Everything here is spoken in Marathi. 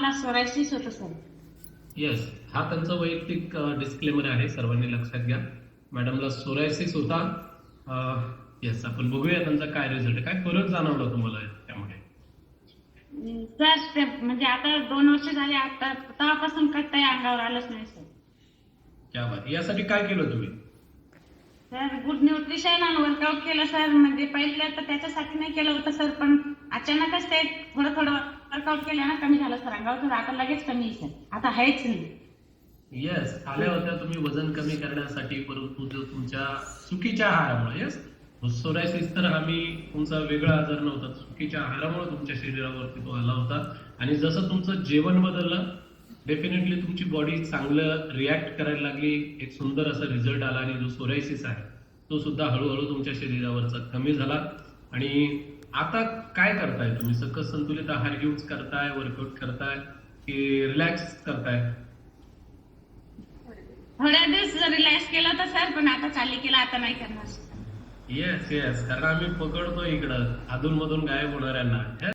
मला सोरायसिस होतं सर. येस, हा त्यांचा वैयक्तिक डिस्क्लेमर आहे, सर्वांनी लक्षात घ्या. मॅडमला सोरायसिस होता. येस, आपण बघूया त्यांचा काय रिझल्ट, काय फरक जाणवला तुम्हाला त्यामध्ये. सर ते म्हणजे आता 2 वर्ष झाले, आता तेव्हापासून काही अंगावर आलंच नाही सर. क्या बात. यासाठी काय केलं तुम्ही? सर गुड न्यूट्रिशन आणि वर्कआउट केलं सर. म्हणजे पहिले तर त्याच्यासाठी नाही केलं होतं सर, पण अचानकच ते थोडं थोडं वर्कआउट केल्यानं कमी झालं सर अंगावर. तर आता लगेच कमी आहे सर, आता आहेच नाही. येस, आल्या होत्या तुम्ही वजन कमी करण्यासाठी, परंतु जो तुमच्या चुकीच्या आहारामुळे. येस, सोरायसिस तर आम्ही तुमचा वेगळा आजार नव्हता, चुकीच्या आहारामुळे तुमच्या शरीरावरती तो आला होता. आणि जसं तुमचं जेवण बदललं, डेफिनेटली तुमची बॉडी चांगलं रिॲक्ट करायला लागली, एक सुंदर असा रिझल्ट आला. आणि जो सोरायसिस आहे तो सुद्धा हळूहळू तुमच्या शरीरावरचा कमी झाला. आणि आता काय करताय तुम्ही? सकस संतुलित आहार यूज करताय, वर्कआउट करताय की रिलॅक्स करताय? थोड्या दिवस रिलॅक्स केलं होतं सर, पण आता चालू केलं, आता नाही करणार. येस येस, कारण आम्ही पकडतो इकडं अधून मधून गायब होणाऱ्यांना.